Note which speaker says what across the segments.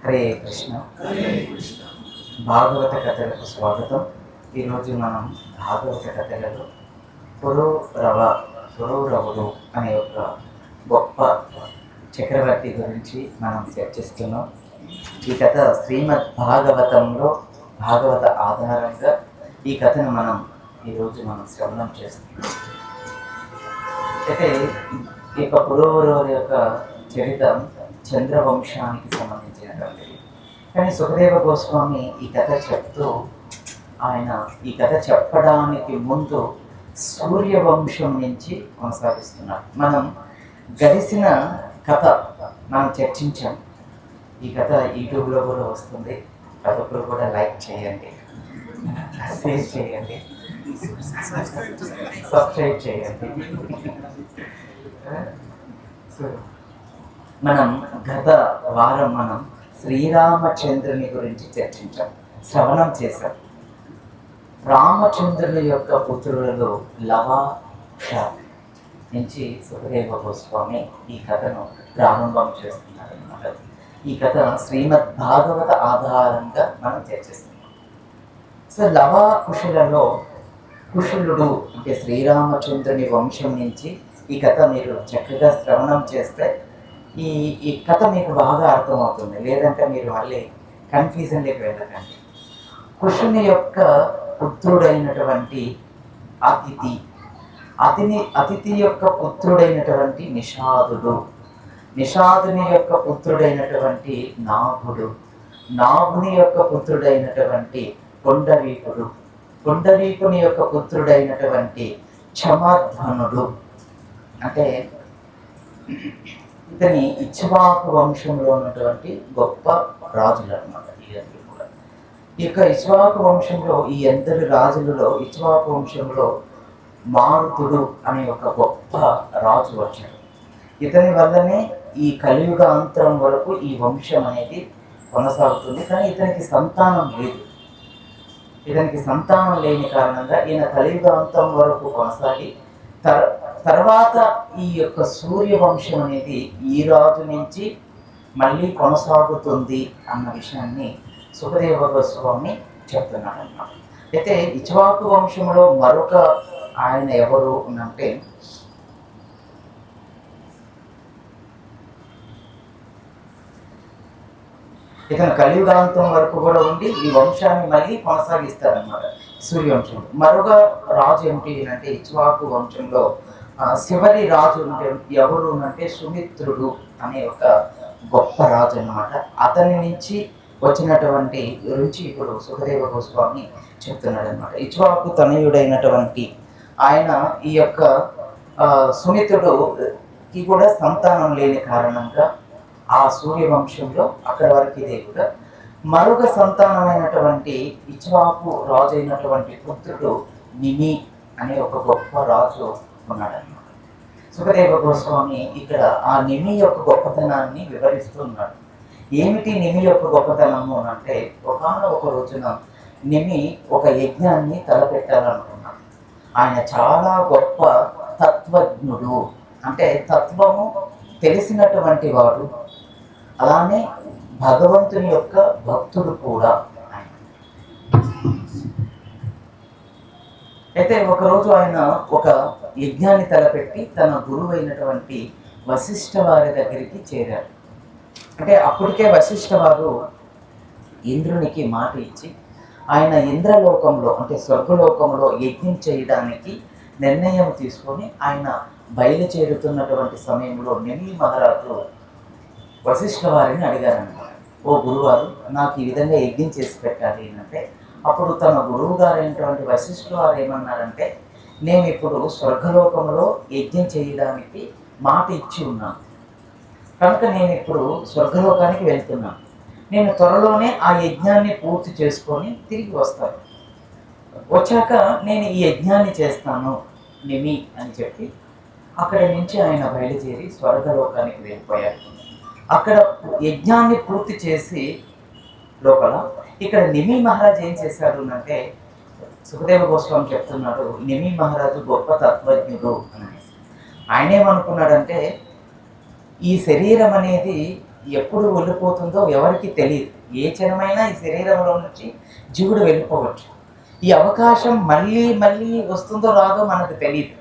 Speaker 1: హరే కృష్ణ. భాగవత కథలకు స్వాగతం. ఈరోజు మనం భాగవత కథలలో పురౌరవుడు అనే ఒక గొప్ప చక్రవర్తి గురించి మనం చర్చిస్తున్నాం. ఈ కథ శ్రీమద్ భాగవతంలో భాగవత ఆధారంగా ఈ కథను ఈరోజు శ్రవణం చేస్తున్నాం. అయితే ఈ యొక్క పురౌరవుల యొక్క చరిత్ర చంద్రవంశానికి సంబంధించినటువంటిది. కానీ సుఖదేవ గోస్వామి ఈ కథ చెప్తూ ఈ కథ చెప్పడానికి ముందు సూర్యవంశం నుంచి కొనసాగిస్తున్నారు. మనం గడిచిన కథ చర్చించాం. ఈ కథ యూట్యూబ్లో కూడా వస్తుంది. ప్రతి కూడా లైక్ చేయండి, షేర్ చేయండి, సబ్స్క్రైబ్ చేయండి. గత వారం శ్రీరామచంద్రుని గురించి చర్చించాం, శ్రవణం చేశాం. రామచంద్రుని యొక్క పుత్రులలో లవ నుంచి సుఖదేవ గోస్వామి ఈ కథను ప్రారంభం చేస్తున్నారు అన్నమాట. ఈ కథ శ్రీమద్ భాగవత ఆధారంగా మనం చర్చిస్తున్నాం. సో లవ కుశులలో కుశులుడు అంటే శ్రీరామచంద్రుని వంశం నుంచి ఈ కథ మీరు చక్కగా శ్రవణం చేస్తే ఈ కథ మీకు బాగా అర్థమవుతుంది. లేదంటే మీరు మళ్ళీ కన్ఫ్యూజన్లోకి వెళ్ళకండి. కుశుని యొక్క పుత్రుడైనటువంటి అతిథి యొక్క పుత్రుడైనటువంటి నిషాదుని యొక్క పుత్రుడైనటువంటి నాగుని యొక్క పుత్రుడైనటువంటి పొండరీకుని యొక్క పుత్రుడైనటువంటి చమధ్వనుడు. అంటే ఇతని ఇక్ష్వాకు వంశంలో ఉన్నటువంటి గొప్ప రాజులు అన్నమాట. ఈ యొక్క ఇక్ష్వాకు వంశంలో ఈ ఎందరి రాజులలో ఇక్ష్వాకు వంశంలో మారుతుడు అనే ఒక గొప్ప రాజు వచ్చాడు. ఇతని వల్లనే ఈ కలియుగ అంతరం వరకు ఈ వంశం అనేది కొనసాగుతుంది. కానీ ఇతనికి సంతానం లేదు. ఇతనికి సంతానం లేని కారణంగా ఈయన కలియుగ అంతరం వరకు కొనసాగి తర్వాత ఈ యొక్క సూర్యవంశం అనేది ఈ రాజు నుంచి మళ్ళీ కొనసాగుతుంది అన్న విషయాన్ని సుఖదేవ గోస్వామి చెప్తున్నాడు అన్నమాట. అయితే ఇక్ష్వాకు వంశంలో మరొక ఆయన ఎవరు అంటే ఇతను కలియుగాంతం వరకు కూడా ఉండి ఈ వంశాన్ని మళ్ళీ కొనసాగిస్తారన్నమాట. సూర్యవంశం మరొక రాజు ఏమిటి అంటే ఇక్ష్వాకు వంశంలో చివరి రాజు ఎవరు అంటే సుమిత్రుడు అనే ఒక గొప్ప రాజు అన్నమాట. అతని నుంచి వచ్చినటువంటి గురించి ఇప్పుడు సుఖదేవ గోస్వామి చెప్తున్నాడు అనమాట. ఇక్ష్వాకు తనయుడైనటువంటి ఆయన ఈ యొక్క సుమిత్రుడుకి కూడా సంతానం లేని కారణంగా ఆ సూర్యవంశంలో అక్కడి వరకు ఇదే కూడా మరొక సంతానమైనటువంటి ఇక్ష్వాకు రాజు అయినటువంటి పుత్రుడు నిమి అనే ఒక గొప్ప రాజు ఉన్నాడన్నమాట. సుఖదేవ గోస్వామి ఇక్కడ ఆ నిమి యొక్క గొప్పతనాన్ని వివరిస్తూ ఉన్నాడు. ఏమిటి నిమి యొక్క గొప్పతనము అంటే ఒక రోజున నిమి ఒక యజ్ఞాన్ని తలపెట్టాలనుకున్నాడు. ఆయన చాలా గొప్ప తత్వజ్ఞుడు, అంటే తత్వము తెలిసినటువంటి వాడు, అలానే భగవంతుని యొక్క భక్తుడు కూడా. అయితే ఒకరోజు ఆయన ఒక యజ్ఞాన్ని తలపెట్టి తన గురువు అయినటువంటి వశిష్ఠ వారి దగ్గరికి చేరాడు. అంటే అప్పటికే వశిష్ఠ వారు ఇంద్రునికి మాట ఇచ్చి ఆయన ఇంద్రలోకంలో అంటే స్వర్గలోకంలో యజ్ఞం చేయడానికి నిర్ణయం తీసుకొని ఆయన బయలుచేరుతున్నటువంటి సమయంలో నిమి మహారాజు వశిష్ఠ వారిని అడిగారన్నమాట. ఓ గురువారు, నాకు ఈ విధంగా యజ్ఞం చేసి పెట్టాలి అంటే అప్పుడు తన గురువు గారైనటువంటి వశిష్ఠ వారు ఏమన్నారంటే, నేను ఇప్పుడు స్వర్గలోకంలో యజ్ఞం చేయడానికి మాట ఇచ్చి ఉన్నాను కనుక నేను ఇప్పుడు స్వర్గలోకానికి వెళ్తున్నాను. నేను త్వరలోనే ఆ యజ్ఞాన్ని పూర్తి చేసుకొని తిరిగి వస్తాను. వచ్చాక నేను ఈ యజ్ఞాన్ని చేస్తాను నిమి అని చెప్పి అక్కడి నుంచి ఆయన బయలుదేరి స్వర్గలోకానికి వెళ్ళిపోయారు. అక్కడ యజ్ఞాన్ని పూర్తి చేసి లోపల ఇక్కడ నిమి మహారాజు ఏం చేశాడు అంటే సుఖదేవ గోస్వామి చెప్తున్నాడు, నిమి మహారాజు గొప్ప తత్వజ్ఞుడు అనేసి. ఆయన ఏమనుకున్నాడంటే ఈ శరీరం అనేది ఎప్పుడు వెళ్ళిపోతుందో ఎవరికి తెలియదు. ఏ క్షణమైనా ఈ శరీరంలో నుంచి జీవుడు వెళ్ళిపోవచ్చు. ఈ అవకాశం మళ్ళీ మళ్ళీ వస్తుందో రాదో మనకు తెలియదు.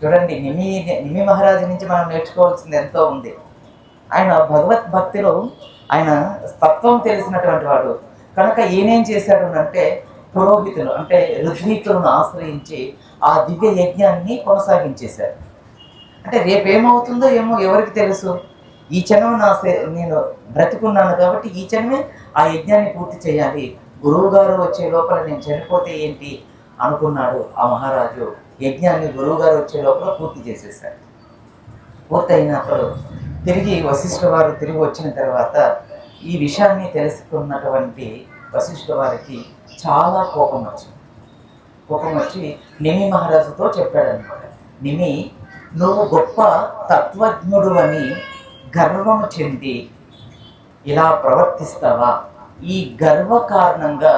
Speaker 1: చూడండి, నిమి మహారాజు నుంచి మనం నేర్చుకోవాల్సింది ఎంతో ఉంది. ఆయన భగవద్భక్తిలో ఆయన తత్వం తెలిసినటువంటి వాడు కనుక ఈయనేం చేశాడు అంటే, పురోహితులు అంటే ఋత్వికులను ఆశ్రయించి ఆ దివ్య యజ్ఞాన్ని కొనసాగించేశారు. అంటే రేపేమవుతుందో ఏమో ఎవరికి తెలుసు. ఈ క్షణం నేను బ్రతుకున్నాను కాబట్టి ఈ క్షణమే ఆ యజ్ఞాన్ని పూర్తి చేయాలి. గురువు గారు వచ్చే లోపల నేను చనిపోతే ఏంటి అనుకున్నాడు ఆ మహారాజు. యజ్ఞాన్ని గురువు గారు వచ్చే లోపల పూర్తి చేసేసాడు. పూర్తయినప్పుడు తిరిగి వశిష్ఠ వారు తిరిగి వచ్చిన తర్వాత ఈ విషయాన్ని తెలుసుకున్నటువంటి వశిష్ఠ వారికి చాలా కోపం వచ్చి నిమి మహారాజుతో చెప్పాడనమాట. నిమి, నువ్వు గొప్ప తత్వజ్ఞుడు అని గర్వము చెంది ఇలా ప్రవర్తిస్తావా? ఈ గర్వ కారణంగా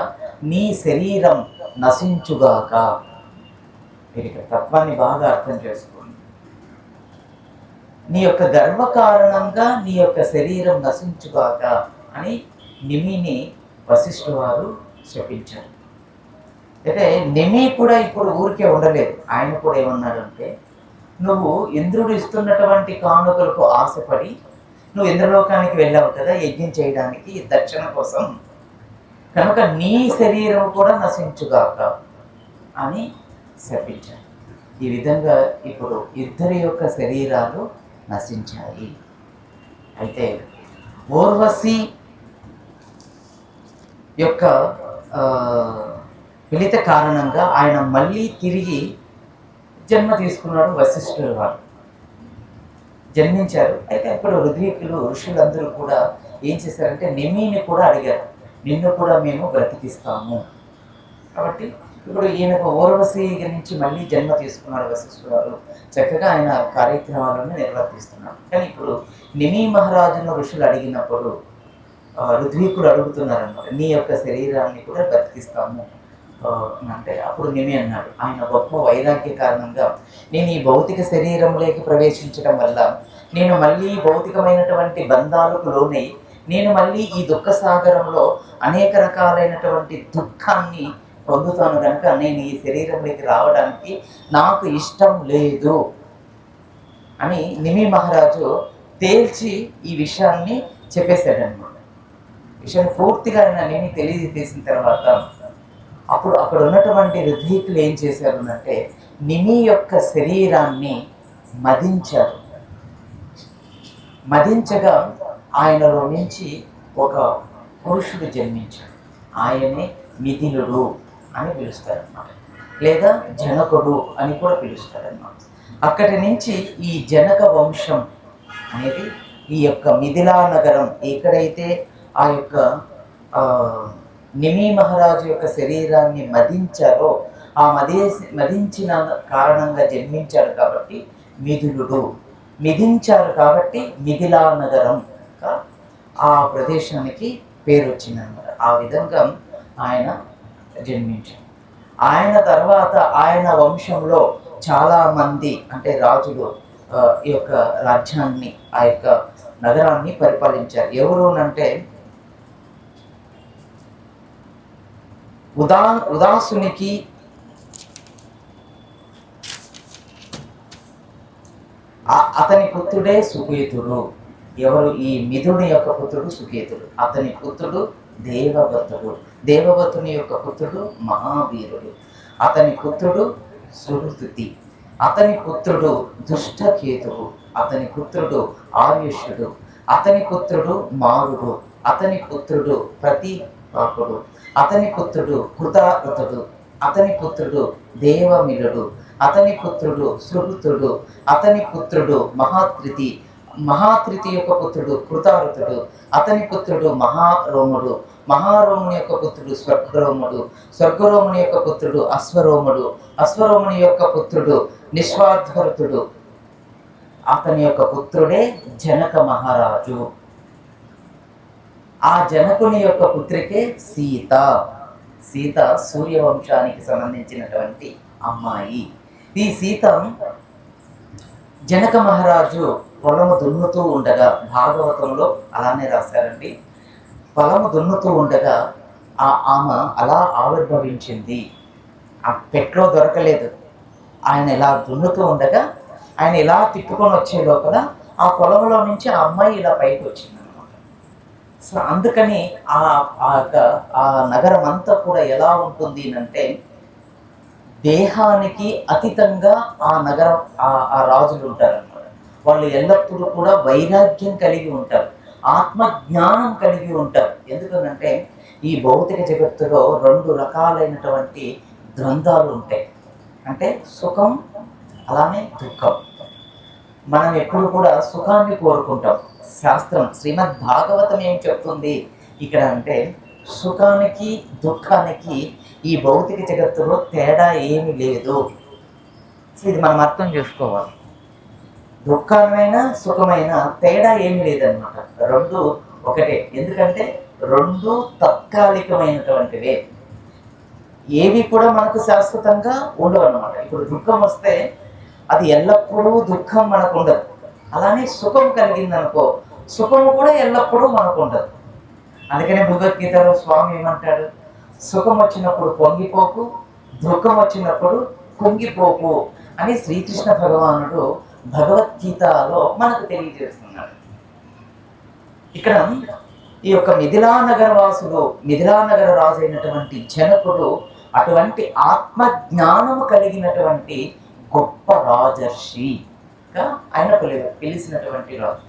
Speaker 1: నీ శరీరం నశించుగాక. మీరు తత్వాన్ని బాగా అర్థం చేసుకోండి. నీ యొక్క గర్వ కారణంగా నీ యొక్క శరీరం నశించుగాక అని నిమిని వశిష్ఠ వారు శపించారు. అయితే నిమి కూడా ఇప్పుడు ఊరికే ఉండలేదు. ఆయన కూడా ఏమన్నాడంటే, నువ్వు ఇంద్రుడు ఇస్తున్నటువంటి కానుకలకు ఆశపడి నువ్వు ఇంద్రలోకానికి వెళ్ళావు కదా యజ్ఞం చేయడానికి దక్షిణ కోసం, కనుక నీ శరీరం కూడా నశించుగాక అని శపించారు. ఈ విధంగా ఇప్పుడు ఇద్దరి యొక్క శరీరాలు నశించాయి. అయితే ఊర్వశి యొక్క మిలిత కారణంగా ఆయన మళ్ళీ తిరిగి జన్మ తీసుకున్నాడు. వశిష్ఠుల వారు జన్మించారు. అయితే అప్పుడు ఋషులందరూ కూడా ఏం చేశారంటే నిమిని కూడా అడిగారు, నిన్ను కూడా మేము బ్రతికిస్తాము. కాబట్టి ఇప్పుడు ఈయనకు ఊర్వశి నుంచి మళ్ళీ జన్మ తీసుకున్నాడు వశిష్ఠుల వారు. చక్కగా ఆయన కార్యక్రమాలను నిర్వర్తిస్తున్నాడు. కానీ ఇప్పుడు నిమి మహారాజును ఋషులు అడిగినప్పుడు ఋత్వికుడు అడుగుతున్నారన్నమాట, నీ యొక్క శరీరాన్ని కూడా బ్రతికిస్తాము అంటే అప్పుడు నిమి అన్నాడు, ఆయన గొప్ప వైరాగ్య కారణంగా నేను ఈ భౌతిక శరీరంలోకి ప్రవేశించడం వల్ల నేను మళ్ళీ భౌతికమైనటువంటి బంధాలకు లోనై నేను మళ్ళీ ఈ దుఃఖ సాగరంలో అనేక రకాలైనటువంటి దుఃఖాన్ని పొందుతాను కనుక నేను ఈ శరీరంలోకి రావడానికి నాకు ఇష్టం లేదు అని నిమి మహారాజు తేల్చి ఈ విషయాన్ని చెప్పేశాడనమాట. విషయాన్ని పూర్తిగా ఆయన నిమి తెలియజేసిన తర్వాత అప్పుడు అక్కడ ఉన్నటువంటి ఋత్వికులు ఏం చేశారు అంటే నిమి యొక్క శరీరాన్ని మదించారు. మదించగా ఆయనలో నుంచి ఒక పురుషుడు జన్మించాడు. ఆయనే మిథిలుడు అని పిలుస్తారన్నమాట, లేదా జనకుడు అని కూడా పిలుస్తారన్నమాట. అక్కడి నుంచి ఈ జనక వంశం అనేది ఈ యొక్క మిథిలా నగరం ఎక్కడైతే ఆ యొక్క నిమి మహారాజు యొక్క శరీరాన్ని మదించారో ఆ మదించిన కారణంగా జన్మించారు కాబట్టి మిథిలుడు, మిథించారు కాబట్టి మిథిలా నగరం ఆ ప్రదేశానికి పేరు వచ్చిందన్నమాట. ఆ విధంగా ఆయన జన్మించారు. ఆయన తర్వాత ఆయన వంశంలో చాలామంది అంటే రాజులు ఈ యొక్క రాజ్యాన్ని ఆ యొక్క నగరాన్ని పరిపాలించారు. ఎవరు అంటే ఉదాసునికి అతని పుత్రుడే సుకేతుడు. ఎవరు? ఈ మిథుని యొక్క పుత్రుడు సుకేతుడు. అతని పుత్రుడు దేవవ్రతుడు. దేవవ్రతుని యొక్క పుత్రుడు మహావీరుడు. అతని పుత్రుడు సుహృతి. అతని పుత్రుడు దుష్టకేతుడు. అతని పుత్రుడు ఆర్యుషుడు. అతని పుత్రుడు మారుడు. అతని పుత్రుడు ప్రతిపాకుడు. అతని పుత్రుడు కృతాకృతుడు. అతని పుత్రుడు దేవమిలుడు. అతని పుత్రుడు సుహృతుడు. అతని పుత్రుడు మహాత్రితి. మహాత్రితి యొక్క పుత్రుడు కృతారుతుడు. అతని పుత్రుడు మహారోముడు. మహారోముని యొక్క పుత్రుడు స్వర్గరోముడు. స్వర్గరోముని యొక్క పుత్రుడు అశ్వరోముడు. అశ్వరోముని యొక్క పుత్రుడు నిస్వార్థరుతుడు. అతని యొక్క పుత్రుడే జనక మహారాజు. ఆ జనకుని యొక్క పుత్రికే సీత. సీత సూర్యవంశానికి సంబంధించినటువంటి అమ్మాయి. ఈ సీత జనక మహారాజు పొలము దున్నుతూ ఉండగా, భాగవతంలో అలానే రాశారండి, పొలము దున్నుతూ ఉండగా ఆమె అలా ఆవిర్భవించింది. ఆ పెట్లో దొరకలేదు. ఆయన ఇలా దున్నుతూ ఉండగా ఆయన ఇలా తిప్పుకొని వచ్చే లోపల ఆ పొలంలో నుంచి ఆ అమ్మాయి ఇలా పైకి వచ్చింది అనమాట. సో అందుకని ఆ నగరం అంతా కూడా ఎలా ఉంటుంది అంటే, దేహానికి అతీతంగా ఆ నగరం ఆ రాజులు ఉంటారన్నమాట. వాళ్ళు ఎల్లప్పుడూ కూడా వైరాగ్యం కలిగి ఉంటారు, ఆత్మజ్ఞానం కలిగి ఉంటారు. ఎందుకంటే ఈ భౌతిక జగత్తులో రెండు రకాలైనటువంటి ద్వంద్వాలు ఉంటాయి. అంటే సుఖం, అలానే దుఃఖం. మనం ఎప్పుడు కూడా సుఖాన్ని కోరుకుంటాం. శాస్త్రం శ్రీమద్ భాగవతం ఏం చెప్తుంది ఇక్కడ అంటే, సుఖానికి దుఃఖానికి ఈ భౌతిక జగత్తులో తేడా ఏమీ లేదు. ఇది మనం అర్థం చేసుకోవాలి. దుఃఖమైన సుఖమైన తేడా ఏమీ లేదన్నమాట, రెండు ఒకటే. ఎందుకంటే రెండు తాత్కాలికమైనటువంటివే, ఏవి కూడా మనకు శాశ్వతంగా ఉండవు అన్నమాట. ఇప్పుడు దుఃఖం వస్తే అది ఎల్లప్పుడూ దుఃఖం మనకు ఉండదు. అలానే సుఖం కలిగిందనుకో, సుఖము కూడా ఎల్లప్పుడూ మనకు ఉండదు. అందుకనే భగవద్గీతలో స్వామి ఏమంటాడు, సుఖం వచ్చినప్పుడు పొంగిపోకు, దుఃఖం వచ్చినప్పుడు కుంగిపోకు అని శ్రీకృష్ణ భగవానుడు భగవద్గీతలో మనకు తెలియజేస్తున్నాడు. ఇక్కడ ఈ యొక్క మిథిలానగర వాసులు, మిథిలానగర రాజు అయినటువంటి జనకుడు అటువంటి ఆత్మజ్ఞానము కలిగినటువంటి గొప్ప రాజర్షిగా ఆయన పిలిచినటువంటి రాజు.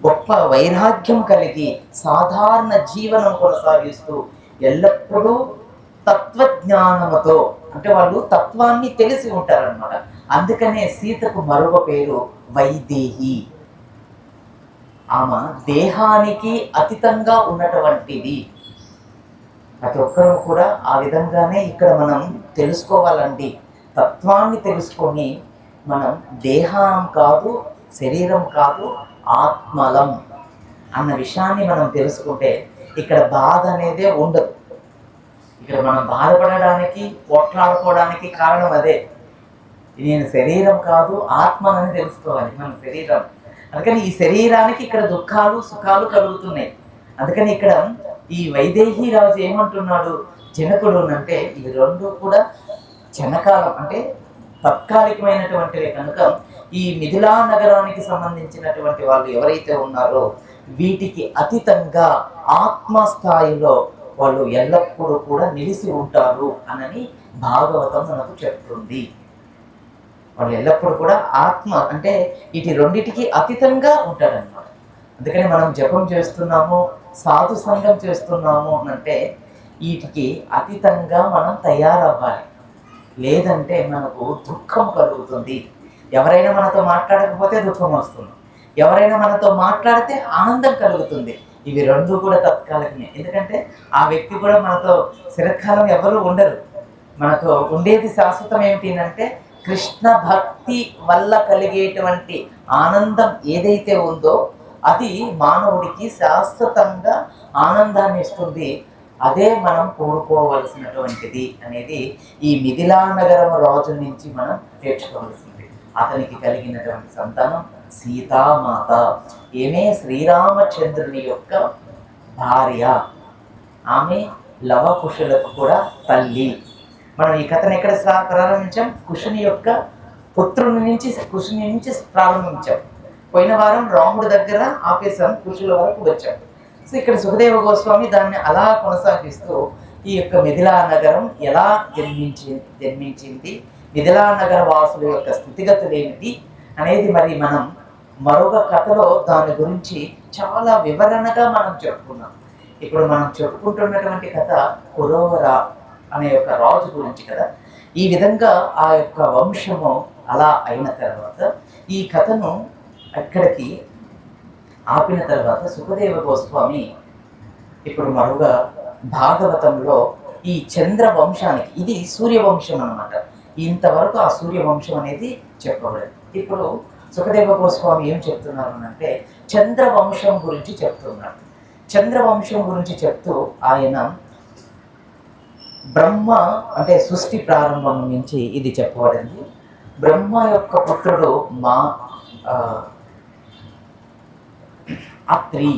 Speaker 1: గొప్ప వైరాగ్యం కలిగి సాధారణ జీవనం కొనసాగిస్తూ ఎల్లప్పుడూ తత్వజ్ఞానముతో, అంటే వాళ్ళు తత్వాన్ని తెలిసి ఉంటారన్నమాట. అందుకనే సీతకు మరొక పేరు వైదేహి. ఆమె దేహానికి అతీతంగా ఉన్నటువంటిది. ప్రతి ఒక్కరూ కూడా ఆ విధంగానే ఇక్కడ మనం తెలుసుకోవాలండి. తత్వాన్ని తెలుసుకొని మనం దేహం కాదు, శరీరం కాదు, ఆత్మలం అన్న విషయాన్ని మనం తెలుసుకుంటే ఇక్కడ బాధ అనేదే ఉండదు. ఇక్కడ మనం బాధపడడానికి, పోట్లాడుకోవడానికి కారణం అదే. నేను శరీరం కాదు, ఆత్మని తెలుసుకోవాలి, మన శరీరం. అందుకని ఈ శరీరానికి ఇక్కడ దుఃఖాలు సుఖాలు కలుగుతున్నాయి. అందుకని ఇక్కడ ఈ వైదేహి రాజు ఏమంటున్నాడు జనకుడు అంటే, ఇవి రెండు కూడా క్షణకాలం, అంటే తాత్కాలికమైనటువంటివి కనుక ఈ మిథిలా నగరానికి సంబంధించినటువంటి వాళ్ళు ఎవరైతే ఉన్నారో వీటికి అతీతంగా ఆత్మస్థాయిలో వాళ్ళు ఎల్లప్పుడూ కూడా నిలిచి ఉంటారు అని భాగవతం మనకు చెప్తుంది. వాళ్ళు ఎల్లప్పుడూ కూడా ఆత్మ అంటే వీటి రెండిటికి అతీతంగా ఉంటారన్నమాట. అందుకని మనం జపం చేస్తున్నాము, సాధు సంఘం చేస్తున్నాము అంటే వీటికి అతీతంగా మనం తయారవ్వాలి. లేదంటే మనకు దుఃఖం కలుగుతుంది. ఎవరైనా మనతో మాట్లాడకపోతే దుఃఖం వస్తుంది, ఎవరైనా మనతో మాట్లాడితే ఆనందం కలుగుతుంది. ఇవి రెండు కూడా తత్కాలికమే. ఎందుకంటే ఆ వ్యక్తి కూడా మనతో చిరకాలం ఎవరు ఉండరు. మనతో ఉండేది శాశ్వతం ఏమిటి అంటే, కృష్ణ భక్తి వల్ల కలిగేటువంటి ఆనందం ఏదైతే ఉందో అది మానవుడికి శాశ్వతంగా ఆనందాన్ని ఇస్తుంది. అదే మనం కోరుకోవలసినటువంటిది అనేది ఈ మిథిలా నగరం రాజు నుంచి మనం నేర్చుకోవాల్సింది. అతనికి కలిగినటువంటి సంతానం సీతామాత, ఏమే శ్రీరామచంద్రుని యొక్క భార్య. ఆమె లవకుశులకు కూడా తల్లి. మనం ఈ కథను ఎక్కడ ప్రారంభించాం? కుశుని యొక్క పుత్రుని నుంచి ప్రారంభించాం. పోయిన వారం రాముడి దగ్గర ఆపేసాం, కుశుల వరకు వచ్చాం. సో ఇక్కడ సుఖదేవ గోస్వామి దాన్ని అలా కొనసాగిస్తూ ఈ యొక్క మిథిలా నగరం ఎలా జన్మించింది, మిథిలా నగర వాసుల యొక్క స్థితిగతులు ఏమిటి అనేది మరి మనం మరొక కథలో దాని గురించి చాలా వివరణగా మనం చెప్పుకున్నాం. ఇప్పుడు మనం చెప్పుకుంటున్నటువంటి కథ కురవర అనే యొక్క రాజు గురించి కదా. ఈ విధంగా ఆ యొక్క వంశము అలా అయిన తర్వాత ఈ కథను అక్కడికి ఆపిన తర్వాత సుఖదేవ గోస్వామి ఇప్పుడు మరొక భాగవతంలో ఈ చంద్ర వంశానికి, ఇది సూర్యవంశం అన్నమాట, ఇంతవరకు ఆ సూర్యవంశం అనేది చెప్పబడింది. ఇప్పుడు సుఖదేవ గోస్వామి ఏం చెప్తున్నారు అంటే చంద్రవంశం గురించి చెప్తున్నాడు. చంద్రవంశం గురించి చెప్తూ ఆయన బ్రహ్మ అంటే సృష్టి ప్రారంభం నుంచి ఇది చెప్పబడింది. బ్రహ్మ యొక్క పుత్రుడు అత్రి.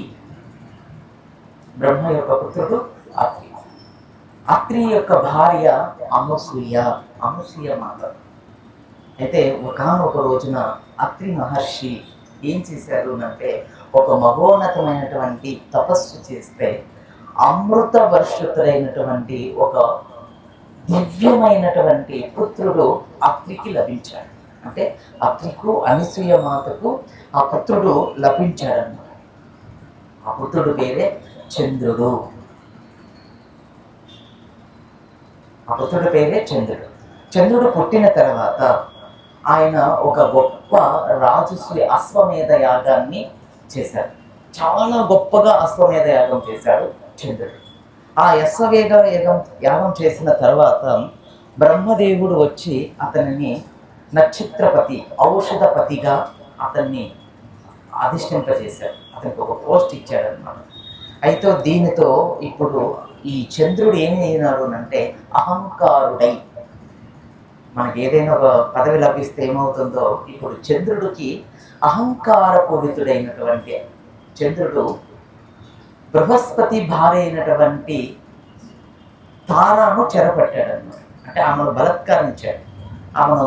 Speaker 1: బ్రహ్మ యొక్క పుత్రుడు అత్రి. అత్రి యొక్క భార్య అనసూయ, అనసూయ మాత. అయితే ఒకానొక రోజున అత్రి మహర్షి ఏం చేశారు అంటే ఒక మహోన్నతమైనటువంటి తపస్సు చేస్తే అమృత వర్షితుడైనటువంటి ఒక దివ్యమైనటువంటి పుత్రుడు అత్రికి లభించాడు. అంటే అత్రికు అనసూయ మాతకు ఆ పుత్రుడు లభించాడన్నమాట. ఆ పుత్రుడు పేరే చంద్రుడు. ఆ పుత్రుడి పేరే చంద్రుడు. చంద్రుడు పుట్టిన తర్వాత ఆయన ఒక గొప్ప రాజశ్రీ అశ్వమేధ యాగాన్ని చేశాడు. చాలా గొప్పగా అశ్వమేధ యాగం చేశాడు చంద్రుడు. ఆ అశ్వమేధ యాగం చేసిన తర్వాత బ్రహ్మదేవుడు వచ్చి అతనిని నక్షత్రపతి, ఔషధపతిగా అతన్ని అధిష్ఠింపజేశాడు. అతనికి ఒక పోస్ట్ ఇచ్చాడన్నమాట. అయితే దీనితో ఇప్పుడు ఈ చంద్రుడు ఏమి అయినాడు అంటే అహంకారుడై, మనకి ఏదైనా ఒక పదవి లభిస్తే ఏమవుతుందో ఇప్పుడు చంద్రుడికి అహంకారపూరితుడైనటువంటి చంద్రుడు బృహస్పతి భార్య అయినటువంటి తారాను చెరపట్టాడన్నమాట. అంటే ఆమెను బలత్కరించాడు. ఆమెను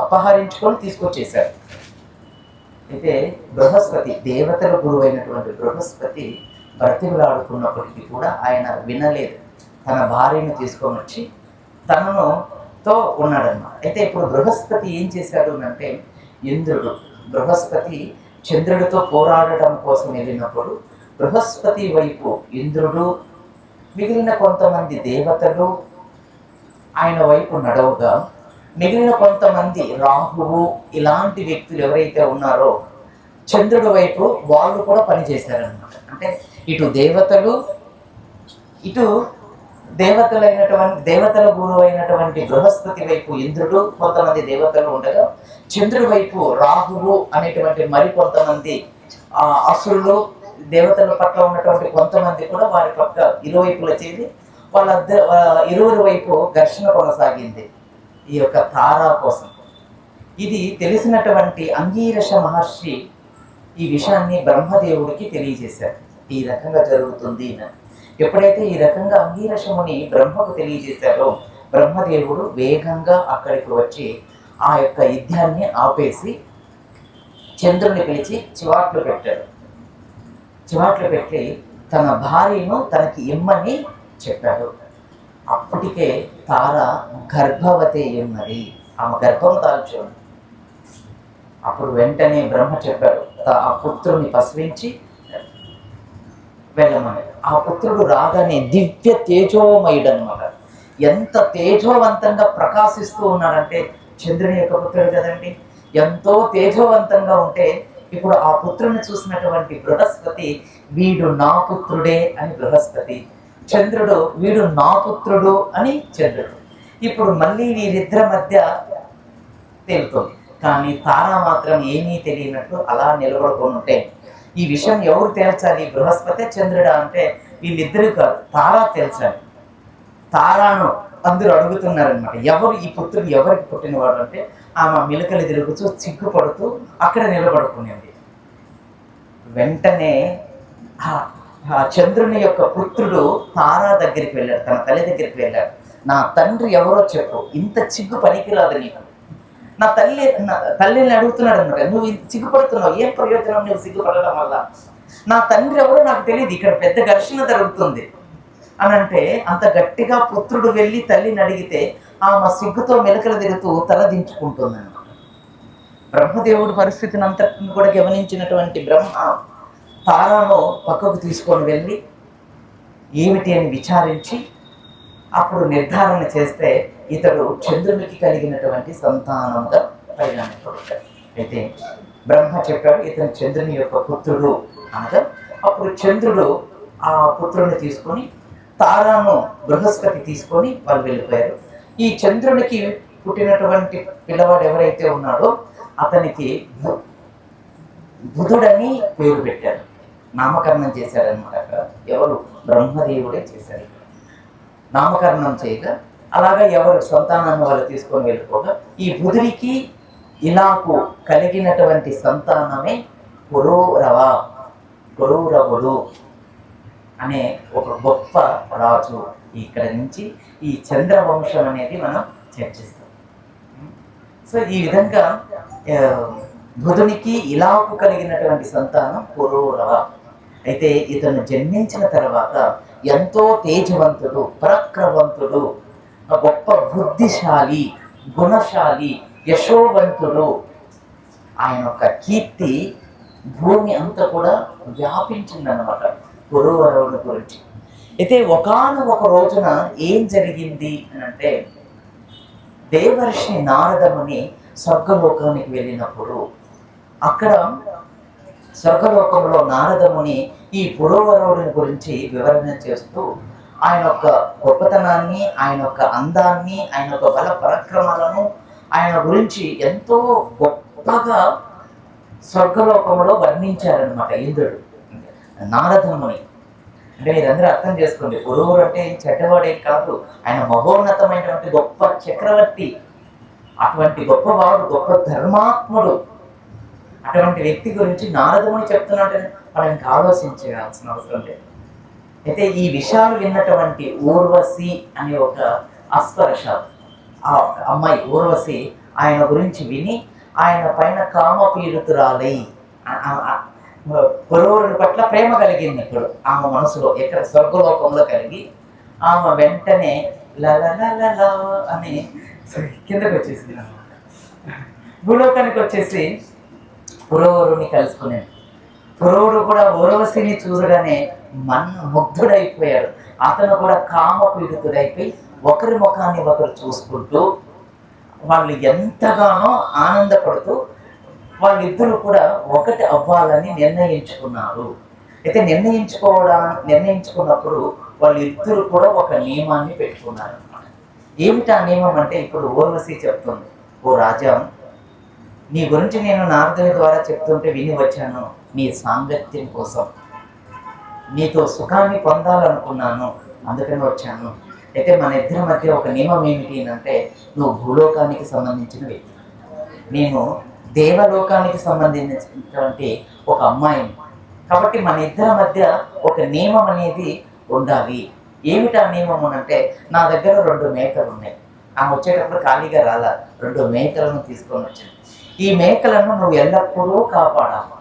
Speaker 1: అపహరించుకొని తీసుకొచ్చేశాడు. అయితే బృహస్పతి, దేవతల గురువు అయినటువంటి బృహస్పతి బ్రతిమలాడుకున్నప్పటికీ కూడా ఆయన వినలేదు. తన భార్యను తీసుకొని వచ్చి తనతో ఉన్నాడన్నమాట. అయితే ఇప్పుడు బృహస్పతి ఏం చేశాడు అంటే ఇంద్రుడు, బృహస్పతి చంద్రుడితో పోరాడటం కోసం వెళ్ళినప్పుడు బృహస్పతి వైపు ఇంద్రుడు, మిగిలిన కొంతమంది దేవతలు ఆయన వైపు నడవగా మిగిలిన కొంతమంది రాహువు ఇలాంటి వ్యక్తులు ఎవరైతే ఉన్నారో చంద్రుడి వైపు వాళ్ళు కూడా పనిచేశారనమాట. అంటే ఇటు దేవతలు, ఇటు దేవతల గురువు అయినటువంటి బృహస్పతి వైపు ఇంద్రుడు, కొంతమంది దేవతలు ఉండగా చంద్రుడి వైపు రాహువు అనేటువంటి మరికొంతమంది అసురులు, దేవతల పట్ల ఉన్నటువంటి కొంతమంది కూడా వారి పక్క ఇరువైపుల చేరి ఇరువురి వైపు ఘర్షణ కొనసాగింది ఈ యొక్క తారా కోసం. ఇది తెలిసినటువంటి అంగీరస మహర్షి ఈ విషయాన్ని బ్రహ్మదేవుడికి తెలియజేశారు. ఈ రకంగా జరుగుతుంది అని. ఎప్పుడైతే ఈ రకంగా అంగీరసముని బ్రహ్మకు తెలియజేశారో బ్రహ్మదేవుడు వేగంగా అక్కడికి వచ్చి ఆ యొక్క యుద్ధాన్ని ఆపేసి చంద్రుని పిలిచి చివాట్లు పెట్టాడు. చివాట్లు పెట్టి తన భార్యను తనకి ఇమ్మని చెప్పాడు. అప్పటికే తార గర్భవతి ఉన్నది, ఆమె గర్భం దాల్చుంది. అప్పుడు వెంటనే బ్రహ్మ చెప్పాడు ఆ పుత్రుని ప్రసవించి వెళ్ళమని. ఆ పుత్రుడు రాగానే దివ్య తేజోమయుడు అనమాట. ఎంత తేజోవంతంగా ప్రకాశిస్తూ ఉన్నాడంటే చంద్రుని యొక్క పుత్రుడు కదండి, ఎంతో తేజోవంతంగా ఉంటే ఇప్పుడు ఆ పుత్రుని చూసినటువంటి బృహస్పతి వీడు నా పుత్రుడే అని బృహస్పతి, చంద్రుడు వీడు నా పుత్రుడు అని చంద్రుడు. ఇప్పుడు మళ్ళీ వీరిద్దరి మధ్య తేలుతుంది. కానీ తారా మాత్రం ఏమీ తెలియనట్టు అలా నిలబడుకొని ఉంటే ఈ విషయం ఎవరు తేల్చాలి, బృహస్పతి చంద్రుడా అంటే వీళ్ళిద్దరు కాదు, తారా తేల్చాలి. తారాను అందరూ అడుగుతున్నారనమాట, ఎవరు ఈ పుత్రుడు ఎవరికి పుట్టినవాడు అంటే ఆమె మిలకలు తిరుగుతూ సిగ్గుపడుతూ అక్కడ నిలబడుకునేది. వెంటనే ఆ చంద్రుని యొక్క పుత్రుడు తారా దగ్గరికి వెళ్ళాడు, తన తల్లి దగ్గరికి వెళ్ళాడు. నా తండ్రి ఎవరో చెప్పు, ఇంత సిగ్గు పనికిరాదు నీకు. నా తల్లిని అడుగుతున్నాడు అనమాట, నువ్వు ఇంత సిగ్గుపడుతున్నావు, ఏం ప్రయోజనం నువ్వు సిగ్గుపడడం వల్ల? నా తండ్రి ఎవరో నాకు తెలియదు, ఇక్కడ పెద్ద ఘర్షణ జరుగుతుంది అని అంటే అంత గట్టిగా పుత్రుడు వెళ్ళి తల్లిని అడిగితే ఆమె సిగ్గుతో మెలకలు తిరుగుతూ తల దించుకుంటుంది అనమాట. బ్రహ్మదేవుడి పరిస్థితిని అంతటిని కూడా గమనించినటువంటి బ్రహ్మ తారాను పక్కకు తీసుకొని వెళ్ళి ఏమిటి అని విచారించి అప్పుడు నిర్ధారణ చేస్తే ఇతడు చంద్రునికి కలిగినటువంటి సంతానంగా పరిగణించబడ్డాడు. అయితే బ్రహ్మ చెప్పాడు ఇతను చంద్రుని యొక్క పుత్రుడు అనగా అప్పుడు చంద్రుడు ఆ పుత్రుని తీసుకొని తారాను బృహస్పతి తీసుకొని వాళ్ళు వెళ్ళిపోయారు. ఈ చంద్రునికి పుట్టినటువంటి పిల్లవాడు ఎవరైతే ఉన్నాడో అతనికి బుధుడని పేరు పెట్టారు, నామకరణం చేశారనమాట. ఎవరు? బ్రహ్మదేవుడే చేశారు నామకరణం చేయగా. అలాగా ఎవరు సంతానాన్ని వాళ్ళు తీసుకొని వెళ్ళిపోగా ఈ బుధుడికి ఇలాకు కలిగినటువంటి సంతానమే పురూరవ. పురూరవుడు అనే ఒక గొప్ప రాజు. ఇక్కడ నుంచి ఈ చంద్రవంశం అనేది మనం చర్చిస్తాం. సో ఈ విధంగా బుధునికి ఇలాకు కలిగినటువంటి సంతానం పురూరవ. అయితే ఇతను జన్మించిన తర్వాత ఎంతో తేజవంతుడు, పరాక్రమవంతుడు, గొప్ప బుద్ధిశాలి, గుణశాలి, యశోవంతుడు. ఆయన యొక్క కీర్తి భూమి అంతా కూడా వ్యాపించిందన్నమాట పురూరవుడి గురించి. అయితే ఒకానొక రోజున ఏం జరిగింది అని అంటే, దేవర్షి నారదముని స్వర్గలోకానికి వెళ్ళినప్పుడు అక్కడ స్వర్గలోకంలో నారదముని ఈ పురూరవుడిని గురించి వివరణ చేస్తూ ఆయన యొక్క గొప్పతనాన్ని, ఆయన యొక్క అందాన్ని, ఆయన యొక్క బల పరాక్రమాలను, ఆయన గురించి ఎంతో గొప్పగా స్వర్గలోకంలో వర్ణించారనమాట ఇంద్రుడు నారదముని. అంటే మీరందరూ అర్థం చేసుకోండి, పురూరు అంటే చెడ్డవాడేం కాదు, ఆయన మహోన్నతమైనటువంటి గొప్ప చక్రవర్తి. అటువంటి గొప్పవాడు, గొప్ప ధర్మాత్ముడు. అటువంటి వ్యక్తి గురించి నారదముని చెప్తున్నట్టు మనం ఇంకా ఆలోచించాల్సిన అవసరం లేదు. అయితే ఈ విషయాలు విన్నటువంటి ఊర్వశి అనే ఒక అస్పర్శ ఆ అమ్మాయి ఊర్వశి ఆయన గురించి విని ఆయన పైన కామపీడితురాలై పురూరుని పట్ల ప్రేమ కలిగింది. ఇప్పుడు ఆమె మనసులో ఎక్కడ స్వర్గలోకంలో కలిగి ఆమె వెంటనే లలలలలా అని కిందకి వచ్చేసింది అన్నమాట. భూలోకానికి వచ్చేసి పురూరుని కలుసుకునేది. పురూరు కూడా ఊర్వశిని చూడగానే ముగ్ధుడైపోయాడు. అతను కూడా కామపీడితుడైపోయి ఒకరి ముఖాన్ని ఒకరు చూసుకుంటూ వాళ్ళు ఎంతగానో ఆనందపడుతూ వాళ్ళిద్దరూ కూడా ఒకటి అవ్వాలని నిర్ణయించుకున్నారు. అయితే నిర్ణయించుకున్నప్పుడు వాళ్ళిద్దరూ కూడా ఒక నియమాన్ని పెట్టుకున్నారు అన్నమాట. ఏమిటి ఆ నియమం అంటే, ఇప్పుడు ఊర్వశి చెప్తుంది, ఓ రాజా, నీ గురించి నేను నారదుని ద్వారా చెప్తుంటే విని వచ్చాను. నీ సాంగత్యం కోసం, నీతో సుఖాన్ని పొందాలనుకున్నాను, అందుకని వచ్చాను. అయితే మన ఇద్దరి మధ్య ఒక నియమం ఏమిటి అంటే, నువ్వు భూలోకానికి సంబంధించిన వ్యక్తి, నేను దేవలోకానికి సంబంధించినటువంటి ఒక అమ్మాయిని. కాబట్టి మన ఇద్దరి మధ్య ఒక నియమం అనేది ఉండాలి. ఏమిటి ఆ నియమం అంటే, నా దగ్గర 2 మేకలు ఉన్నాయి. ఆమె వచ్చేటప్పుడు ఖాళీగా రాలా, 2 మేకలను తీసుకొని వచ్చాను. ఈ మేకలను నువ్వు ఎల్లప్పుడూ కాపాడాలి.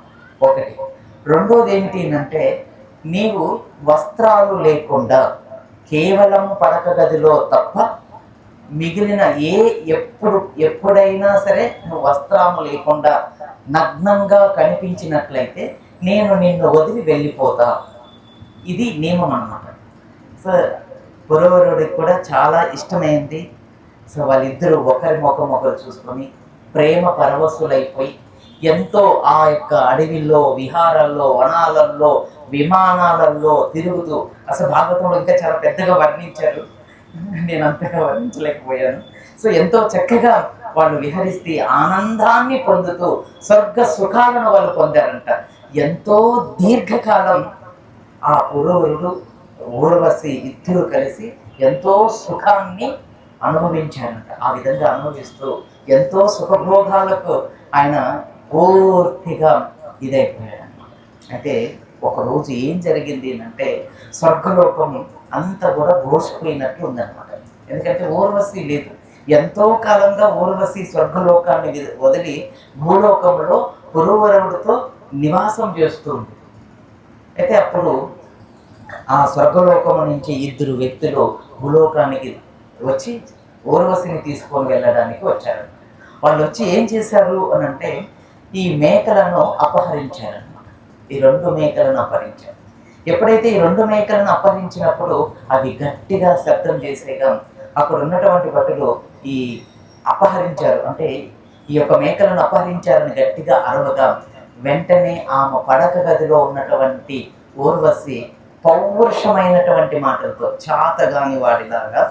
Speaker 1: ఒకటి. రెండోది ఏమిటి అంటే, నీవు వస్త్రాలు లేకుండా కేవలం పడక గదిలో తప్ప మిగిలిన ఎప్పుడైనా సరే నువ్వు వస్త్రాము లేకుండా నగ్నంగా కనిపించినట్లయితే నేను నిన్ను వదిలి వెళ్ళిపోతా. ఇది నియమం అన్నమాట. సో పురూరుడికి కూడా చాలా ఇష్టమైంది. సో వాళ్ళిద్దరూ ఒకరి ముఖం ఒకరు చూసుకొని ప్రేమ పరవశులైపోయి ఎంతో ఆ యొక్క అడవిలో, విహారాల్లో, వనాలలో, విమానాలలో తిరుగుతూ, అసలు భాగవతంలో ఇంకా చాలా పెద్దగా వర్ణించారు, నేను అంతగా వర్ణించలేకపోయాను. సో ఎంతో చక్కగా వాళ్ళు విహరిస్తే ఆనందాన్ని పొందుతూ స్వర్గ సుఖాలను వాళ్ళు పొందారంట. ఎంతో దీర్ఘకాలం ఆ పురూరుడు, ఊర్వశి ఇద్దరు కలిసి ఎంతో సుఖాన్ని అనుభవించారంట. ఆ విధంగా అనుభవిస్తూ ఎంతో సుఖభోగాలకు ఆయన పూర్తిగా ఇదైపోయాడు అన్నమాట. అయితే ఒకరోజు ఏం జరిగింది అంటే, స్వర్గలోకం అంతా కూడా బోసిపోయినట్లు ఉందన్నమాట. ఎందుకంటే ఊర్వశి లేదు. ఎంతో కాలంగా ఊర్వశి స్వర్గలోకాన్ని వదిలి భూలోకంలో పురూరవుడితో నివాసం చేస్తుంది. అయితే అప్పుడు ఆ స్వర్గలోకం నుంచి 2 వ్యక్తులు భూలోకానికి వచ్చి ఊర్వశిని తీసుకొని వెళ్ళడానికి వచ్చారు. వాళ్ళు వచ్చి ఏం చేశారు అని అంటే, ఈ మేకలను అపహరించారన్నమాట. ఈ 2 మేకలను అపహరించారు. ఎప్పుడైతే ఈ 2 మేకలను అపహరించినప్పుడు అవి గట్టిగా శబ్దం చేసేగా అక్కడ ఉన్నటువంటి భటులు ఈ అపహరించారు అంటే ఈ యొక్క మేకలను అపహరించారని గట్టిగా అరవగా వెంటనే ఆమె పడక గదిలో ఉన్నటువంటి ఊర్వశి పౌరుషమైనటువంటి మాటలతో చాతగాని వాడిలాగా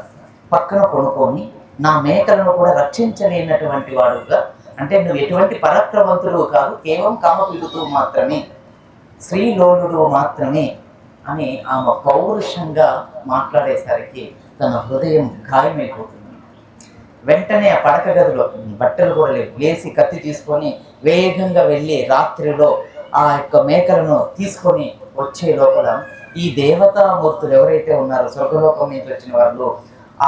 Speaker 1: పక్కన కొనుక్కొని, నా మేకలను కూడా రక్షించలేనటువంటి వాడుగా, అంటే నువ్వు ఎటువంటి పరాక్రమవంతుడు కాదు, కేవలం కామపీడుతూ మాత్రమే, శ్రీలోలుడు మాత్రమే అని ఆమె పౌరుషంగా మాట్లాడేసరికి తన హృదయం గాయమైపోతుంది. వెంటనే ఆ పడక గదిలో బట్టలు కూడా లేవు, లేచి కత్తి తీసుకొని వేగంగా వెళ్ళి రాత్రిలో ఆ యొక్క మేకలను తీసుకొని వచ్చే లోపల ఈ దేవతామూర్తులు ఎవరైతే ఉన్నారో స్వర్గలోకం నుంచి వచ్చిన వాళ్ళు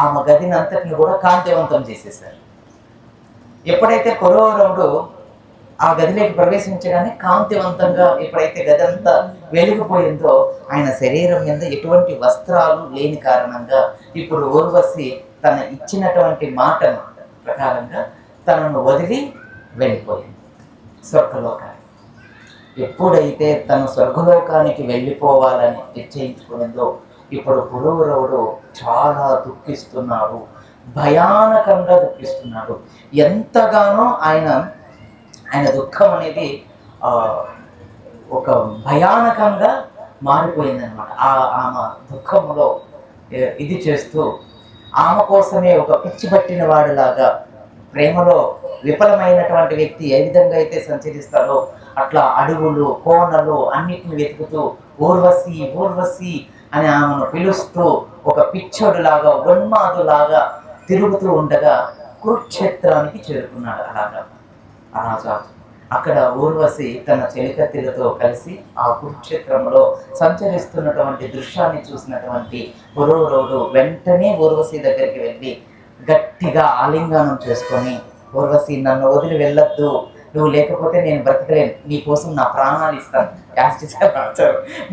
Speaker 1: ఆమె గదిని అంతటిని కూడా కాంతివంతం చేసేసారు. ఎప్పుడైతే పురూరవుడు ఆ గదిలోకి ప్రవేశించగానే కాంతివంతంగా ఎప్పుడైతే గది అంతా వెలిగిపోయిందో ఆయన శరీరం మీద ఎటువంటి వస్త్రాలు లేని కారణంగా ఇప్పుడు ఊర్వశి తన ఇచ్చినటువంటి మాట ప్రకారంగా తనను వదిలి వెళ్ళిపోయింది స్వర్గలోకానికి. ఎప్పుడైతే తను స్వర్గలోకానికి వెళ్ళిపోవాలని నిశ్చయించుకునిందో ఇప్పుడు పురూరవుడు చాలా దుఃఖిస్తున్నాడు, భయానకంగా దుఃఖిస్తున్నాడు. ఎంతగానో ఆయన దుఃఖం అనేది ఒక భయానకంగా మారిపోయిందనమాట. ఆమె దుఃఖంలో ఇది చేస్తూ ఆమె కోసమే ఒక పిచ్చి పట్టిన వాడిలాగా ప్రేమలో విఫలమైనటువంటి వ్యక్తి ఏ విధంగా అయితే సంచరిస్తాడో అట్లా అడవులు కోనలు అన్నిటిని వెతుకుతూ ఊర్వశి ఊర్వశి అని ఆమెను పిలుస్తూ ఒక పిచ్చోడులాగా ఉన్మాదులాగా తిరుగుతూ ఉండగా కురుక్షేత్రానికి చేరుకున్నాడు. రాజా అక్కడ ఊర్వశి తన చెలికత్తెలతో కలిసి ఆ కురుక్షేత్రంలో సంచరిస్తున్నటువంటి దృశ్యాన్ని చూసినటువంటి పురూరవుడు వెంటనే ఊర్వశి దగ్గరికి వెళ్ళి గట్టిగా ఆలింగనం చేసుకొని, ఊర్వశి నన్ను వదిలి వెళ్ళొద్దు, నువ్వు లేకపోతే నేను బ్రతకలేను, నీకోసం నా ప్రాణాలు ఇస్తాను,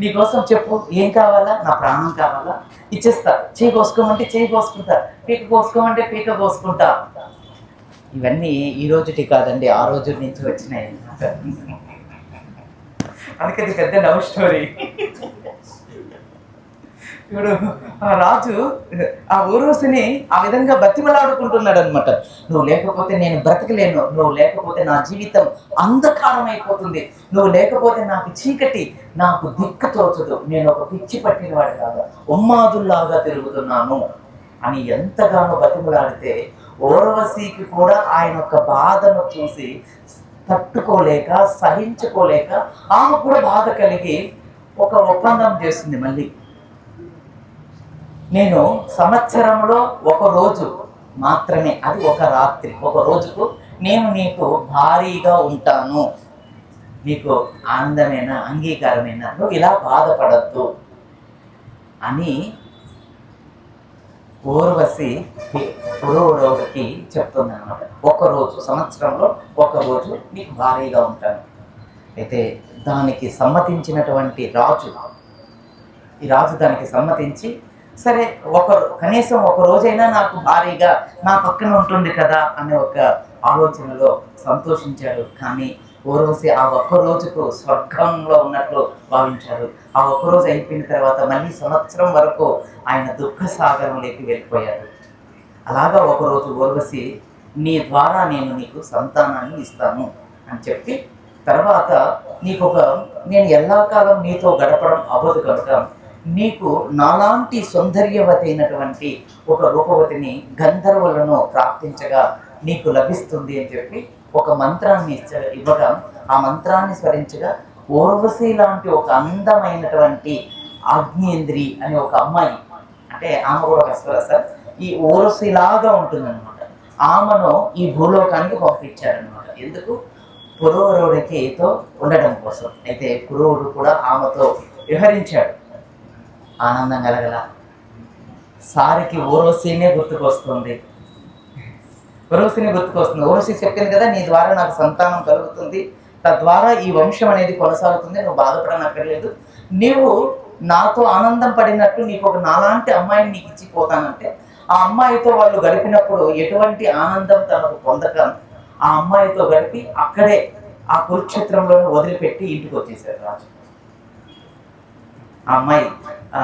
Speaker 1: నీకోసం చెప్పు ఏం కావాలా, నా ప్రాణం కావాలా ఇచ్చేస్తా, చేయి కోసుకోమంటే చేయి కోసుకుంటా, పీక కోసుకోమంటే పీక కోసుకుంటా. ఇవన్నీ ఈ రోజుటి కాదండి, ఆ రోజు నుంచి వచ్చినాయి. అందుకది పెద్ద లవ్ స్టోరీ. ఇప్పుడు ఆ రాజు ఆ ఊర్వశిని ఆ విధంగా బతిమలాడుకుంటున్నాడు అనమాట. నువ్వు లేకపోతే నేను బ్రతకలేను, నువ్వు లేకపోతే నా జీవితం అంధకారం అయిపోతుంది, నువ్వు లేకపోతే నాకు చీకటి, నాకు దిక్కు తోచదు, నేను ఒక పిచ్చి పట్టిన వాడి లాగా ఉన్మాదుల్లాగా తిరుగుతున్నాను అని ఎంతగానో బతిమలాడితే ఊర్వశికి కూడా ఆయన యొక్క బాధను చూసి తట్టుకోలేక సహించుకోలేక ఆమె కూడా బాధ కలిగి ఒక ఒప్పందం చేస్తుంది. మళ్ళీ నేను సంవత్సరంలో ఒక రోజు మాత్రమే, అది ఒక రాత్రి, ఒక రోజుకు నేను నీకు భారీగా ఉంటాను, నీకు ఆనందమైన అంగీకారమైన, నువ్వు ఇలా బాధపడద్దు అని ఊర్వశి పురూరవుడికి చెప్తుంది అన్నమాట. ఒకరోజు సంవత్సరంలో ఒకరోజు నీకు భారీగా ఉంటాను. అయితే దానికి సమ్మతించినటువంటి ఈ రాజు దానికి సమ్మతించి, సరే కనీసం ఒక రోజైనా నాకు భారీగా నా పక్కన ఉంటుంది కదా అనే ఒక ఆలోచనలో సంతోషించాడు. కానీ ఊర్వశి ఆ ఒక్క రోజుకు స్వర్గంలో ఉన్నట్లు భావించారు. ఆ ఒక్కరోజు అయిపోయిన తర్వాత మళ్ళీ సంవత్సరం వరకు ఆయన దుఃఖ సాగరంలోకి వెళ్ళిపోయారు. అలాగా ఒకరోజు ఊర్వశి, నీ ద్వారా నేను నీకు సంతానాన్ని ఇస్తాను అని చెప్పి, తర్వాత నేను ఎల్లాకాలం నీతో గడపడం అవ్వదు కనుక నీకు నాలాంటి సౌందర్యవతి అయినటువంటి ఒక రూపవతిని గంధర్వులను ప్రార్థించగా నీకు లభిస్తుంది అని చెప్పి ఒక మంత్రాన్ని ఇవ్వగా, ఆ మంత్రాన్ని స్మరించగా ఊర్వశి లాంటి ఒక అందమైనటువంటి ఆగ్నేంద్రి అనే ఒక అమ్మాయి, అంటే ఆమె కూడా ఒక అప్సరస, ఈ ఊర్వశిలాగా ఉంటుందన్నమాట. ఆమెను ఈ భూలోకానికి పంపించారనమాట. ఎందుకు? పురూరవుడితో ఉండడం కోసం. అయితే పురూరుడు కూడా ఆమెతో విహరించాడు. ఆనందం కలగల. సారికి ఊర్వశినే గుర్తుకొస్తుంది. ఊర్వశి చెప్పింది కదా, నీ ద్వారా నాకు సంతానం కలుగుతుంది, తద్వారా ఈ వంశం అనేది కొనసాగుతుంది, నువ్వు బాధపడనక్కర్లేదు, నీవు నాతో ఆనందం పడినట్టు నీకు ఒక నాలాంటి అమ్మాయిని నీకు ఇచ్చిపోతానంటే, ఆ అమ్మాయితో వాళ్ళు గడిపినప్పుడు ఎటువంటి ఆనందం తనకు పొందక ఆ అమ్మాయితో గడిపి అక్కడే ఆ కురుక్షేత్రంలో వదిలిపెట్టి ఇంటికి వచ్చేసారు రాజు. ఆ అమ్మాయి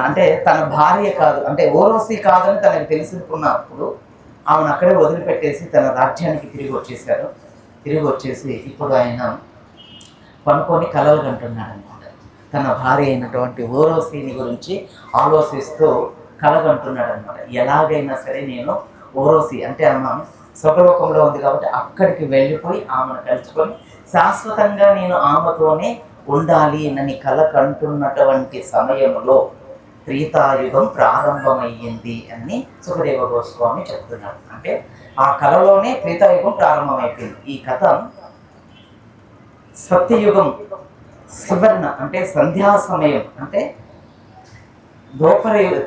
Speaker 1: అంటే తన భార్య కాదు, అంటే ఊర్వశి కాదని తనకు తెలుసుకున్నప్పుడు ఆమెను అక్కడే వదిలిపెట్టేసి తన రాజ్యానికి తిరిగి వచ్చేసి ఇప్పుడు ఆయన పనుకొని కలలు కంటున్నాడు అనమాట. తన భార్య అయినటువంటి ఊర్వశిని గురించి ఆలోచిస్తూ కలగంటున్నాడు అనమాట. ఎలాగైనా సరే నేను ఊర్వశి అంటే ఆమె స్వర్గలోకంలో ఉంది కాబట్టి అక్కడికి వెళ్ళిపోయి ఆమెను కలుసుకొని శాశ్వతంగా నేను ఆమెతోనే ఉండాలి అని కల కంటున్నటువంటి సమయంలో త్రేతాయుగం ప్రారంభమయ్యింది అని సుఖదేవ గోస్వామి చెప్తున్నాడు. అంటే ఆ కళలోనే త్రేతాయుగం ప్రారంభమైపోయింది. ఈ కథ సత్యయుగం సువర్ణ అంటే సంధ్యా సమయం, అంటే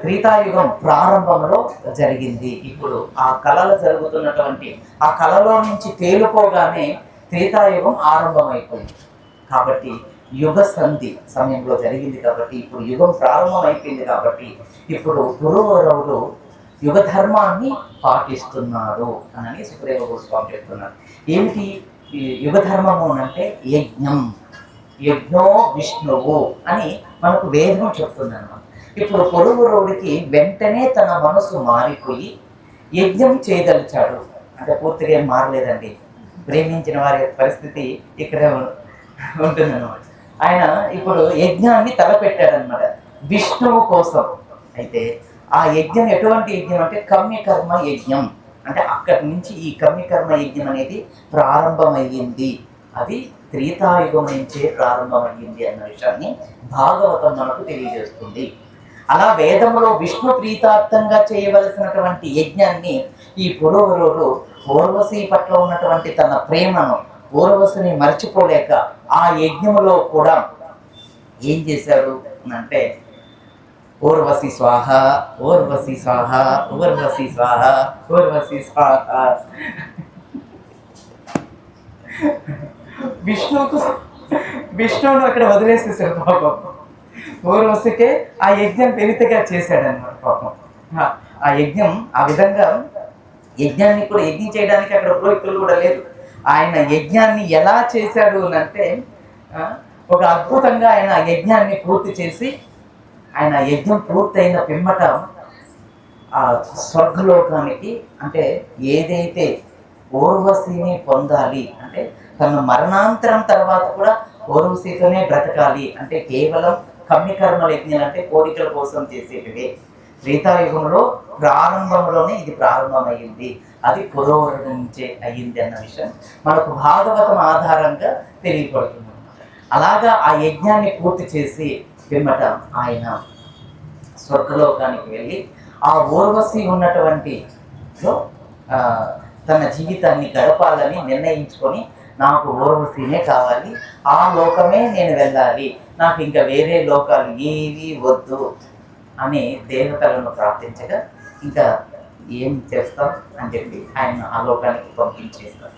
Speaker 1: త్రేతాయుగం ప్రారంభంలో జరిగింది. ఇప్పుడు ఆ కళలు జరుగుతున్నటువంటి ఆ కళలో నుంచి తేలుకోగానే త్రేతాయుగం ఆరంభమైపోయింది. కాబట్టి యుగ సంధి సమయంలో జరిగింది కాబట్టి ఇప్పుడు యుగం ప్రారంభం అయిపోయింది. కాబట్టి ఇప్పుడు పురూరవుడు యుగ ధర్మాన్ని పాటిస్తున్నాడు అని సుఖదేవ గోస్వామి చెప్తున్నారు. ఏమిటి ఈ యుగ ధర్మము అంటే యజ్ఞం, యజ్ఞో విష్ణువు అని మనకు వేదం చెప్తుందన్నమాట. ఇప్పుడు పురూరవుడికి వెంటనే తన మనసు మారిపోయి యజ్ఞం చేయదలిచాడు. అంటే పూర్తిగా ఏం మారలేదండి, ప్రేమించిన వారి పరిస్థితి ఇక్కడే ఉంటుందన్నమాట. ఆయన ఇప్పుడు యజ్ఞాన్ని తలపెట్టాడనమాట విష్ణువు కోసం. అయితే ఆ యజ్ఞం ఎటువంటి యజ్ఞం అంటే కమ్యకర్మ యజ్ఞం. అంటే అక్కడి నుంచి ఈ కమ్యకర్మ యజ్ఞం అనేది ప్రారంభమయ్యింది. అది త్రేతాయుగం నుంచే ప్రారంభమయ్యింది అన్న విషయాన్ని భాగవతం మనకు తెలియజేస్తుంది. అలా వేదంలో విష్ణు ప్రీతార్థంగా చేయవలసినటువంటి యజ్ఞాన్ని ఈ పురూరవుడు ఊర్వశి పట్ల ఉన్నటువంటి తన ప్రేమను, ఊర్వశిని మర్చిపోలేక ఆ యజ్ఞములో కూడా ఏం చేశాడు అంటే ఊర్వశి స్వాహ, ఊర్వశి స్వాహ, ఊర్వశి స్వాహ, ఊర్వశి స్వాహ. విష్ణువును అక్కడ వదిలేసేసారు పాపం. ఊర్వశికే ఆ యజ్ఞం పెరితగా చేశాడన్నమాట పాపం. ఆ యజ్ఞం ఆ విధంగా యజ్ఞాన్ని కూడా యజ్ఞం చేయడానికి అక్కడ పురోహితులు కూడా లేరు. ఆయన యజ్ఞాన్ని ఎలా చేశాడు అంటే ఒక అద్భుతంగా ఆయన యజ్ఞాన్ని పూర్తి చేసి, ఆయన యజ్ఞం పూర్తయిన పిమ్మట ఆ స్వర్గలోకానికి, అంటే ఏదైతే ఊర్వశిని పొందాలి అంటే తన మరణాంతరం తర్వాత కూడా ఊర్వశితోనే బ్రతకాలి అంటే కేవలం కమ్యకర్మ యజ్ఞాలు అంటే కోరికల కోసం చేసేటివే. త్రేతాయుగంలో ప్రారంభంలోనే ఇది ప్రారంభమైంది, అది పురూరవుడి నుంచే అయ్యింది అన్న విషయం మనకు భాగవతం ఆధారంగా తెలియపడుతుంది. అలాగా ఆ యజ్ఞాన్ని పూర్తి చేసి పిమ్మట ఆయన స్వర్గలోకానికి వెళ్ళి ఆ ఊర్వశి ఉన్నటువంటి తన జీవితాన్ని గడపాలని నిర్ణయించుకొని, నాకు ఊర్వశినే కావాలి, ఆ లోకమే నేను వెళ్ళాలి, నాకు ఇంకా వేరే లోకాలు ఏవి వద్దు అని దేవతలను ప్రార్థించగా, ఇంకా ఏం చేస్తాం అని చెప్పి ఆయన ఆ లోకానికి పంపించేస్తారు.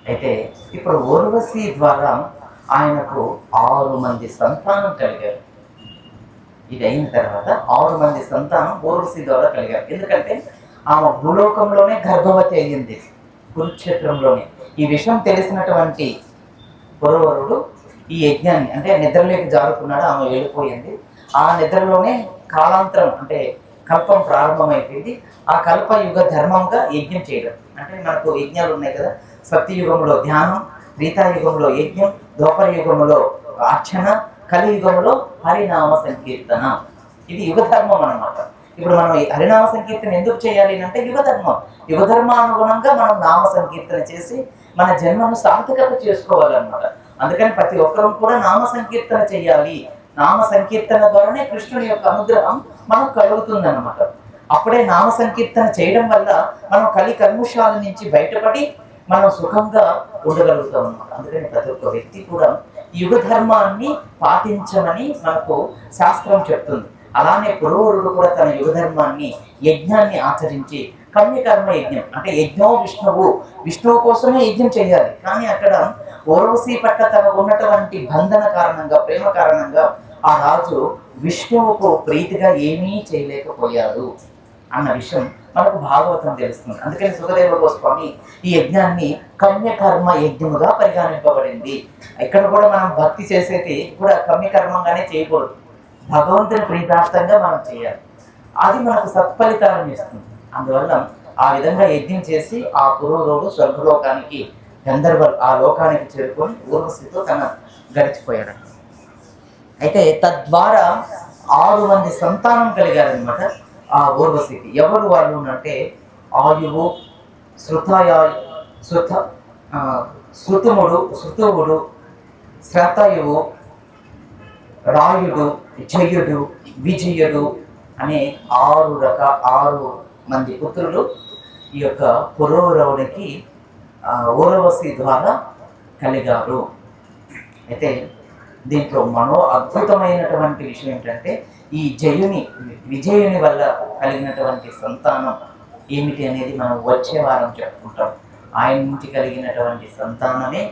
Speaker 1: అయితే ఇప్పుడు ఊర్వశి ద్వారా ఆయనకు 6 మంది సంతానం కలిగారు. ఇది అయిన తర్వాత 6 మంది సంతానం ఊర్వశి ద్వారా కలిగారు. ఎందుకంటే ఆమె భూలోకంలోనే గర్భవతి అయ్యింది, కురుక్షేత్రంలోనే. ఈ విషయం తెలిసినటువంటి పురూరవుడు ఈ యజ్ఞాన్ని అంటే నిద్రలోకి జారుకున్నాడు, ఆమె వెళ్ళిపోయింది. ఆ నిద్రలోనే కాలాంతరం అంటే కల్పం ప్రారంభమైపోయింది. ఆ కల్పయుగ ధర్మంగా యజ్ఞం చేయడం. అంటే మనకు యజ్ఞాలు ఉన్నాయి కదా, సత్యయుగంలో ధ్యానం, త్రేతాయుగంలో యజ్ఞం, ద్వాపర యుగంలో అర్చన, కలియుగంలో హరినామ సంకీర్తన. ఇది యుగ ధర్మం అన్నమాట. ఇప్పుడు మనం హరినామ సంకీర్తన ఎందుకు చేయాలి అంటే యుగధర్మం. యుగధర్మానుగుణంగా మనం నామ సంకీర్తన చేసి మన జన్మను సార్థకత చేసుకోవాలన్నమాట. అందుకని ప్రతి ఒక్కరూ కూడా నామ సంకీర్తన చేయాలి. నామ సంకీర్తన ద్వారానే కృష్ణుని యొక్క అనుగ్రహం మనకు కలుగుతుంది అన్నమాట. అప్పుడే నామ సంకీర్తన చేయడం వల్ల మనం కలి కల్ముషాల నుంచి బయటపడి మనం సుఖంగా ఉండగలుగుతాం అన్నమాట. అందుకని ప్రతి ఒక్క వ్యక్తి కూడా యుగ ధర్మాన్ని పాటించమని మనకు శాస్త్రం చెప్తుంది. అలానే పురూరవుడు కూడా తన యుగ ధర్మాన్ని, యజ్ఞాన్ని ఆచరించి కమ్యకర్మ యజ్ఞం అంటే యజ్ఞో విష్ణువు, విష్ణువు కోసమే యజ్ఞం చేయాలి. కానీ అక్కడ ఊర్వశి పట్ల తనకు ఉన్నటువంటి బంధన కారణంగా, ప్రేమ కారణంగా ఆ రాజు విష్ణువుకు ప్రీతిగా ఏమీ చేయలేకపోయాడు అన్న విషయం మనకు భాగవతం తెలుస్తుంది. అందుకని సుఖదేవ గోస్వామి ఈ యజ్ఞాన్ని కమ్యకర్మ యజ్ఞముగా పరిగణింపబడింది. ఇక్కడ కూడా మనం భక్తి చేసేది కూడా కమ్యకర్మంగానే చేయకూడదు, భగవంతుని ప్రీతార్థంగా మనం చేయాలి. అది మనకు సత్ఫలితాలను ఇస్తుంది. అందువల్ల ఆ విధంగా యజ్ఞం చేసి ఆ పురూరవుడు స్వర్గలోకానికి, ఆ లోకానికి చేరుకొని ఊర్వశితో తన గడిచిపోయాడు. అయితే తద్వారా 6 మంది సంతానం కలిగారనమాట ఆ ఊర్వశికి. ఎవరు వాళ్ళు అంటే ఆయువు, శృతువుడు, శ్రతయువు, రాయుడు, జయుడు, విజయుడు అనే 6 మంది పుత్రులు ఈ యొక్క పురూరవునికి ఊర్వశి ద్వారా కలిగారు. అయితే దీంట్లో మనో అద్భుతమైనటువంటి విషయం ఏంటంటే ఈ విజయుని వల్ల కలిగినటువంటి సంతానం ఏమిటి అనేది మనం వచ్చే వారం చెప్పుకుంటాం. ఆయన నుంచి కలిగినటువంటి సంతానమే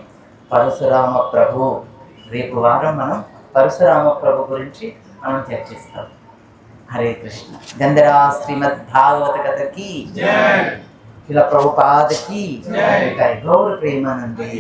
Speaker 1: పరశురామ ప్రభు. రేపు వారం మనం పరశురామ ప్రభు గురించి మనం చర్చిస్తాం. హరే కృష్ణ. గంధరా శ్రీమద్ భాగవత కథకి శిల ప్రభుపాదకి గౌర ప్రేమానందే.